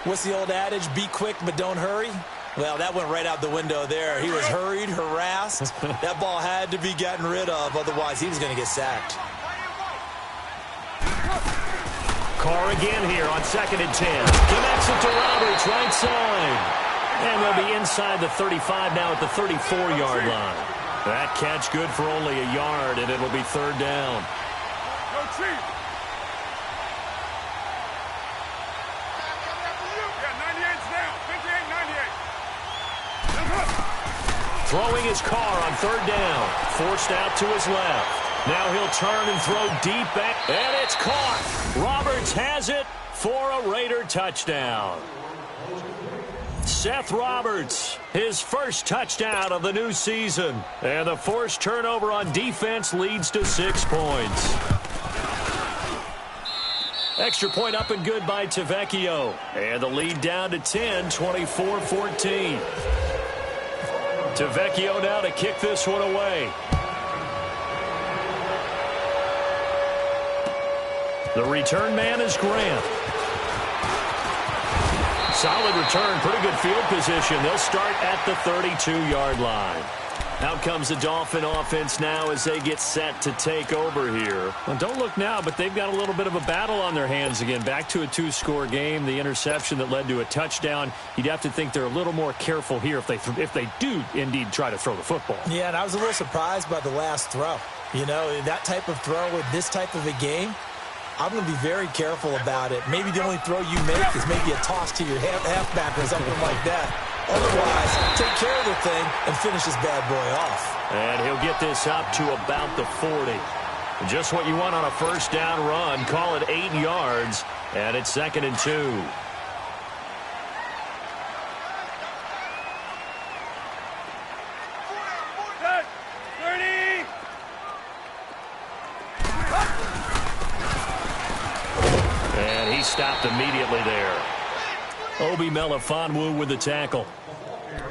What's the old adage? Be quick, but don't hurry. Well, that went right out the window there. He was hurried, harassed. That ball had to be gotten rid of. Otherwise, he was going to get sacked. Carr again here on 2nd and 10. Connects it to Roberts, right side. And they'll be inside the 35 now at the 34-yard line. That catch good for only a yard, and it'll be third down. Go Chief. Yeah, 98's down. 58, 98. Throwing his Carr on third down. Forced out to his left. Now he'll turn and throw deep back, and it's caught. Roberts has it for a Raider touchdown. Seth Roberts, his first touchdown of the new season. And the forced turnover on defense leads to 6 points. Extra point up and good by Tavecchio. And the lead down to 10, 24-14. Tavecchio now to kick this one away. The return man is Grant. Solid return, pretty good field position. They'll start at the 32-yard line. Out comes the Dolphin offense now as they get set to take over here. Well, don't look now, but they've got a little bit of a battle on their hands again. Back to a 2-score game. The interception that led to a touchdown. You'd have to think they're a little more careful here if they do indeed try to throw the football. Yeah, and I was a little surprised by the last throw. You know, that type of throw with this type of a game, I'm going to be very careful about it. Maybe the only throw you make is maybe a toss to your halfback or something like that. Otherwise, take care of the thing and finish this bad boy off. And he'll get this up to about the 40. Just what you want on a first down run. Call it 8 yards, and it's 2nd and 2. Stopped immediately there. Obi Melifonwu with the tackle.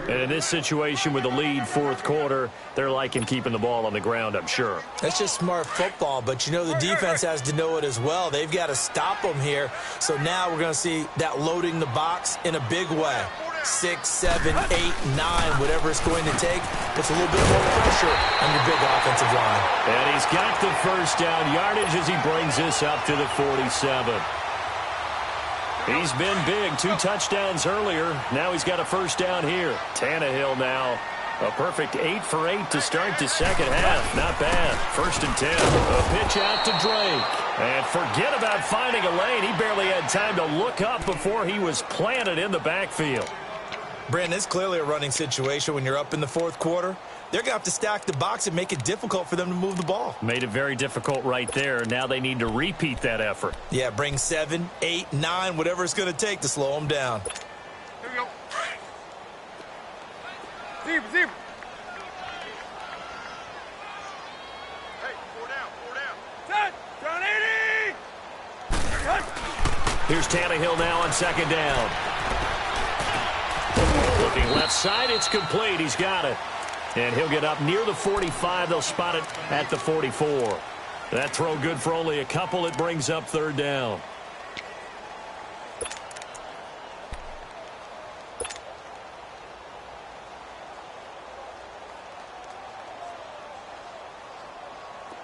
And in this situation with the lead, fourth quarter, they're liking keeping the ball on the ground, I'm sure. That's just smart football, but you know the defense has to know it as well. They've got to stop them here. So now we're going to see that loading the box in a big way. 6, 7, 8, 9, whatever it's going to take, puts a little bit more pressure on your big offensive line. And he's got the first down yardage as he brings this up to the 47. He's been big, 2 touchdowns earlier. Now he's got a first down here. Tannehill now, a perfect 8 for 8 to start the second half. Not bad. 1st and 10. A pitch out to Drake. And forget about finding a lane. He barely had time to look up before he was planted in the backfield. Brandon, it's clearly a running situation when you're up in the fourth quarter. They're going to have to stack the box and make it difficult for them to move the ball. Made it very difficult right there. Now they need to repeat that effort. Yeah, bring 7, 8, 9, whatever it's going to take to slow them down. Here we go. Deep. Hey, 4 down. Set. Down 80. Cut. Here's Tannehill now on second down. Looking left side, it's complete. He's got it. And he'll get up near the 45. They'll spot it at the 44. That throw good for only a couple. It brings up third down.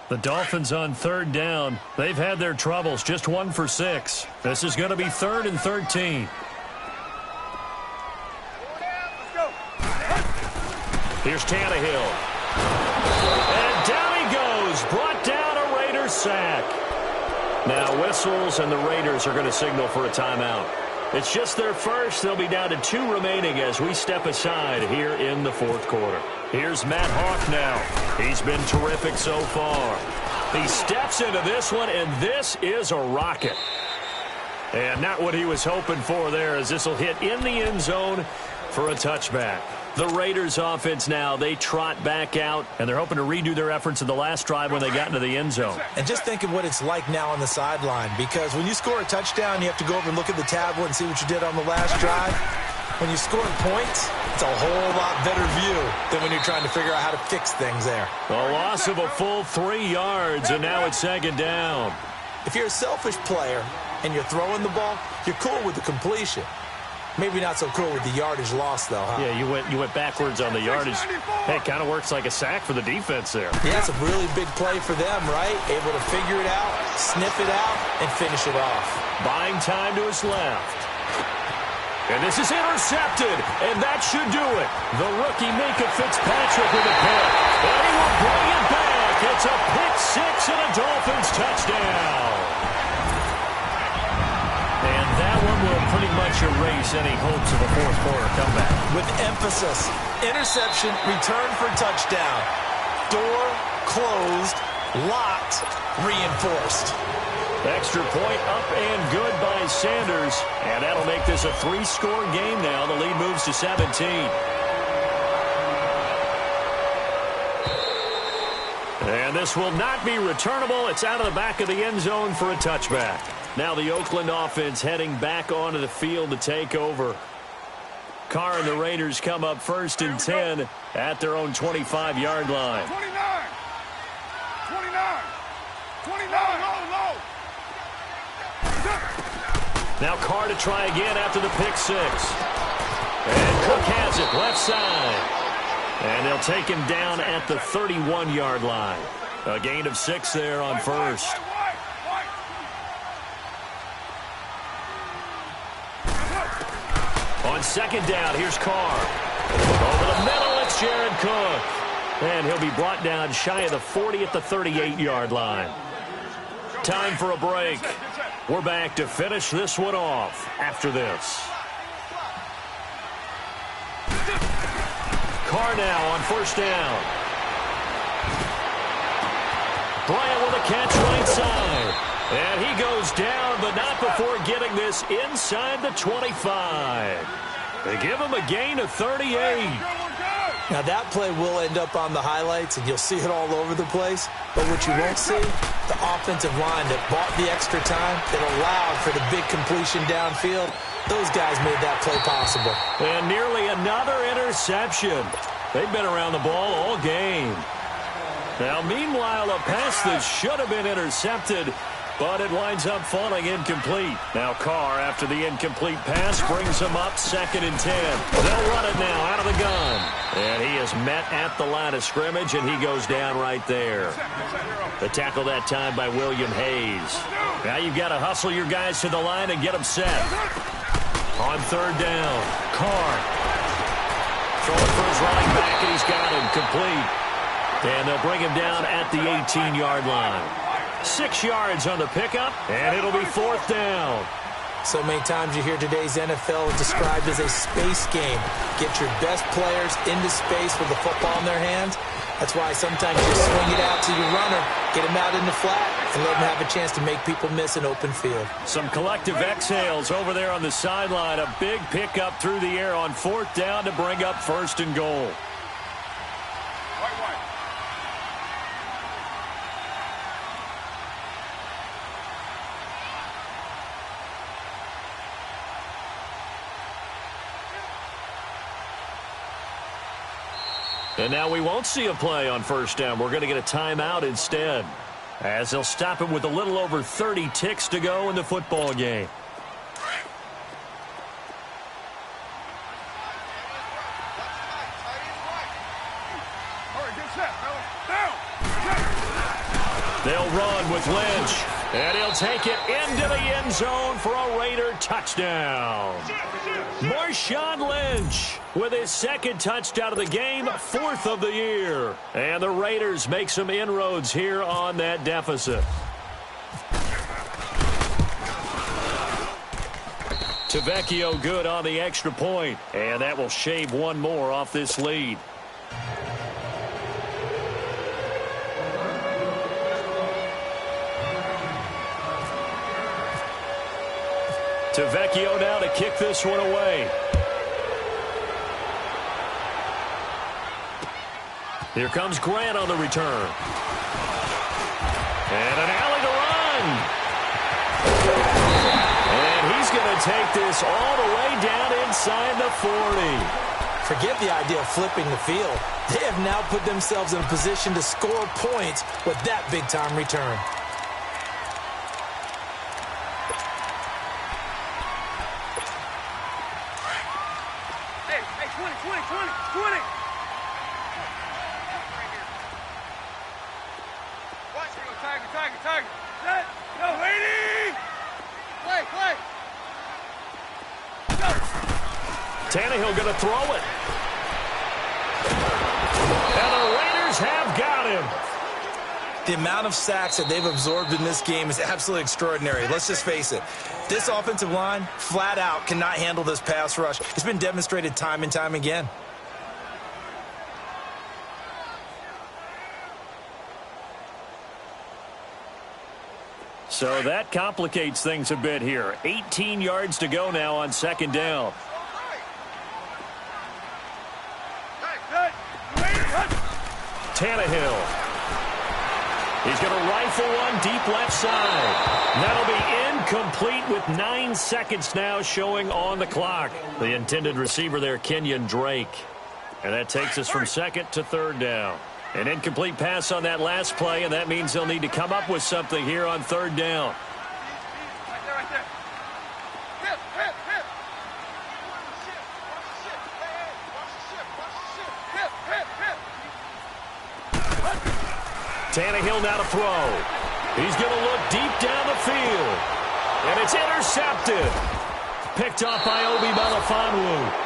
The Dolphins on third down. They've had their troubles. Just 1 for 6. This is going to be 3rd and 13. Here's Tannehill. And down he goes. Brought down a Raiders sack. Now whistles, and the Raiders are going to signal for a timeout. It's just their first. They'll be down to 2 remaining as we step aside here in the fourth quarter. Here's Matt Hawk now. He's been terrific so far. He steps into this one, and this is a rocket. And not what he was hoping for there, as this will hit in the end zone for a touchback. The Raiders offense now, they trot back out, and they're hoping to redo their efforts in the last drive when they got into the end zone. And just think of what it's like now on the sideline, because when you score a touchdown, you have to go over and look at the tablet and see what you did on the last drive. When you score points, it's a whole lot better view than when you're trying to figure out how to fix things there. A loss of a full 3 yards, and now it's second down. If you're a selfish player and you're throwing the ball, you're cool with the completion. Maybe not so cool with the yardage loss, though, huh? Yeah, you went backwards on the yardage. Hey, it kind of works like a sack for the defense there. Yeah, it's a really big play for them, right? Able to figure it out, sniff it out, and finish it off. Buying time to his left. And this is intercepted, and that should do it. The rookie Minka Fitzpatrick with a pick. And he will bring it back. It's a pick six and a Dolphins touchdown. And that one will pretty much erase any hopes of a fourth quarter comeback. With emphasis, interception, return for touchdown. Door closed, locked, reinforced. Extra point up and good by Sanders. And that'll make this a 3-score game now. The lead moves to 17. And this will not be returnable. It's out of the back of the end zone for a touchback. Now the Oakland offense heading back onto the field to take over. Carr and the Raiders come up first and 10 at their own 25-yard line. 29. 29. Low. Now Carr to try again after the pick six. And Cook has it left side. And they'll take him down at the 31-yard line. A gain of 6 there on first. On second down, here's Carr. Over the middle, it's Jared Cook. And he'll be brought down shy of the 40 at the 38-yard line. Time for a break. We're back to finish this one off after this. Carr now on first down. Bryant with a catch right side. And he goes down, but not before getting this inside the 25. They give him a gain of 38. Now, that play will end up on the highlights, and you'll see it all over the place. But what you won't see, the offensive line that bought the extra time, that allowed for the big completion downfield, those guys made that play possible. And nearly another interception. They've been around the ball all game. Now, meanwhile, a pass that should have been intercepted, but it winds up falling incomplete. Now Carr, after the incomplete pass, brings him up second and 10. They'll run it now out of the gun. And he is met at the line of scrimmage, and he goes down right there. The tackle that time by William Hayes. Now you've got to hustle your guys to the line and get them set. On third down, Carr throwing for his running back, and he's got him complete. And they'll bring him down at the 18-yard line. 6 yards on the pickup, and it'll be fourth down. So many times you hear today's NFL described as a space game. Get your best players into space with the football in their hands. That's why sometimes you swing it out to your runner, get him out in the flat, and let him have a chance to make people miss an open field. Some collective exhales over there on the sideline. A big pickup through the air on fourth down to bring up first and goal. And now we won't see a play on first down. We're going to get a timeout instead, as they'll stop him with a little over 30 ticks to go in the football game. They'll run with Lynch, and he'll take it into the end zone for a Raider touchdown. Marshawn Lynch with his second touchdown of the game, fourth of the year. And the Raiders make some inroads here on that deficit. Tavecchio good on the extra point, and that will shave one more off this lead. Tavecchio now to kick this one away. Here comes Grant on the return. And an alley to run. And he's going to take this all the way down inside the 40. Forget the idea of flipping the field. They have now put themselves in a position to score points with that big-time return. Hey, 20. Watch me. Target. Set. Go, lady. Play. Go. Tannehill going to throw it. And the Raiders have got him. The amount of sacks that they've absorbed in this game is absolutely extraordinary. Let's just face it. This offensive line, flat out, cannot handle this pass rush. It's been demonstrated time and time again. So that complicates things a bit here. 18 yards to go now on second down. Tannehill. He's going to rifle one deep left side. That'll be incomplete with 9 seconds now showing on the clock. The intended receiver there, Kenyon Drake. And that takes us from second to third down. An incomplete pass on that last play, and that means they'll need to come up with something here on third down. Right there. Hip. Tannehill now to throw. He's going to look deep down the field. And it's intercepted. Picked off by Obi Melifonwu.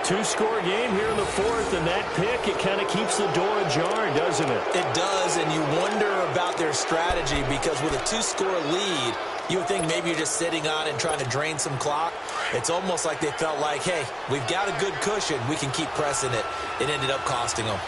Two-score game here in the fourth, and that pick, it kind of keeps the door ajar, doesn't it? It does, and you wonder about their strategy because with a two-score lead, you would think maybe you're just sitting on it and trying to drain some clock. It's almost like they felt like, hey, we've got a good cushion. We can keep pressing it. It ended up costing them.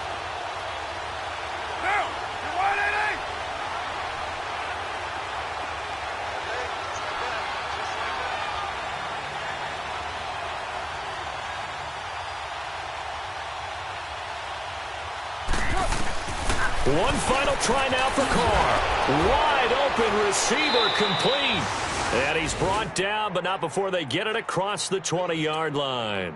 One final try now for Carr. Wide open receiver complete. And he's brought down, but not before they get it across the 20-yard line.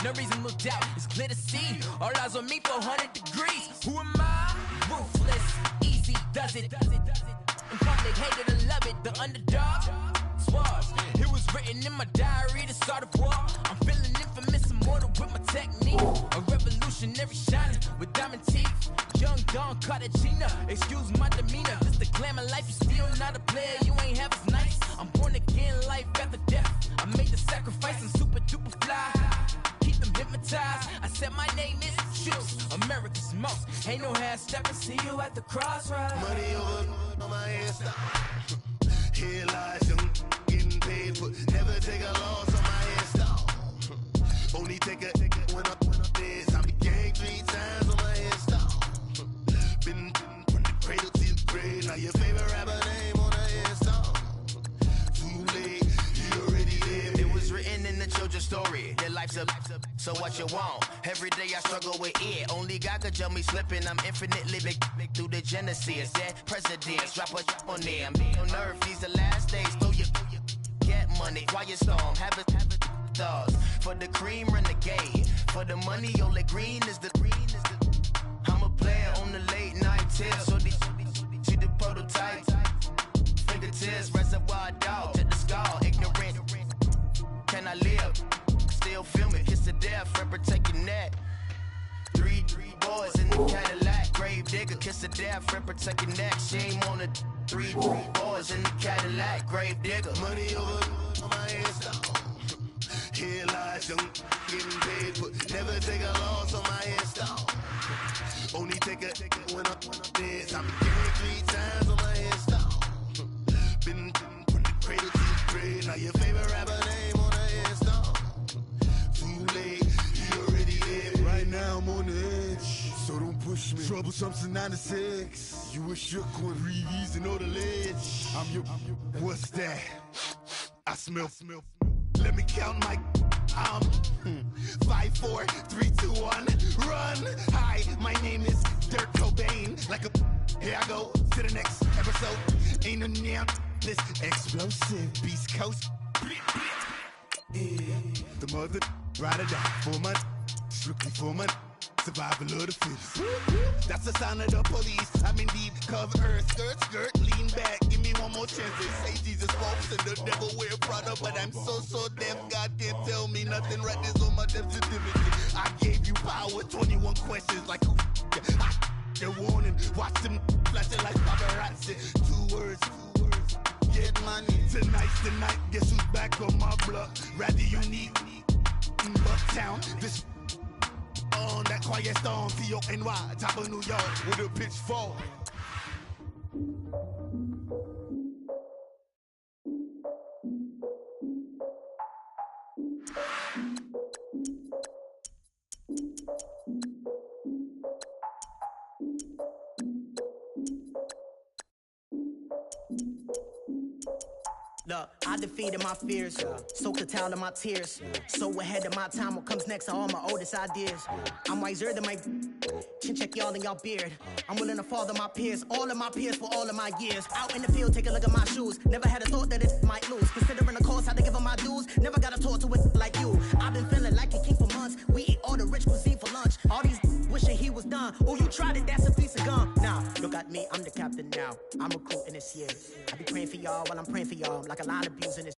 No reason to look out, it's clear to see. All eyes on me, 400 degrees. Who am I? ruthless, easy does it. In public, hated and love it. The underdog, swabs. It was written in my diary to start a war. I'm feeling infamous, immortal with my technique. A revolutionary shining with diamond teeth. Young Don Cartagena, excuse my demeanor. Just the glamour life, you still not a player. You ain't half as nice. I'm born again, life after death. I made the sacrifice and super duper fly. Keep them hypnotized. I said my name is Juice, America's most. Ain't no half stepping. See you at the crossroads. Money over on my hairstyle. Here lies young, getting paid for. Never take a loss on my hairstyle. Only take a when I'm dead. I'm the gang 3 times on my hairstyle. Been from the cradle to the grave. Now your favorite rapper name on a hairstyle. Too late, you already there. It was written in the children's story. Their life's a so what you want. Every day I struggle with it. Only God could jump me slipping. I'm infinitely big through the genesis. That presidents, rapper on there. I'm on earth, these the last days. Throw your get money, quiet storm, have it thoughts. For the cream, renegade. For the money, only green is the. I'm a player on the late night tips. So these see the prototype. Fingertips, reservoir dog, to the skull, ignorant. Can I live? Still film it, kiss to death, friend, protect your neck. Three boys in the Cadillac, grave digger, kiss to death, friend, protect your neck. Shame on the three boys in the Cadillac, grave digger. Money over on my hairstyle. Here lies young, getting paid for. Never take a loss on my hairstyle. Only take a when I'm dead. I'm getting 3 times on my hairstyle. Been from the cradle to the grave. Now your favorite rapper name on a hairstyle. Too late, you already there. Right now I'm on the edge, so don't push me. Troublesome to 9 to 6. You a shook one, breathe easy, know the ledge. I'm your, what's that? I smell. Let me count my 5, 4, 3, 2, 1, run. Hi, my name is Dirk Cobain. Like a, here I go to the next episode. Ain't no damn this explosive Beast Coast. The mother ride or die 4 months, strictly 4 months. Survival of the fittest. That's the sign of the police. I'm indeed cover earth, skirt, lean back. Give me one more chance. They say Jesus walks and the devil wear Prada, but I'm so deaf. God can't tell me nothing. Right this on my death certificate. I gave you power. 21 questions like who? They're warning. Watch them flashing like paparazzi. 2 words. Get money. Tonight's the night. Guess who's back on my block? Rather unique. In Bucktown. This. On that quiet storm, T-O-N-Y, top of New York, with a pitchfork. Look, I defeated my fears, soaked the towel in my tears. So ahead of my time, what comes next are all my oldest ideas. I'm wiser than my chin check y'all in y'all beard. I'm willing to father my peers, all of my peers for all of my years. Out in the field, take a look at my shoes. Never had a thought that it might lose. Considering the cost, how to give them my dues. Never got to talk to it like you. I've been feeling like a king for months. We eat all the rich cuisine for lunch. All these wishing he was done. Oh, you tried it, that's a piece of gum. Now, look at me, I'm the captain now. I'm recruiting this year. I be praying for y'all while I'm praying for y'all. Like a line abusing this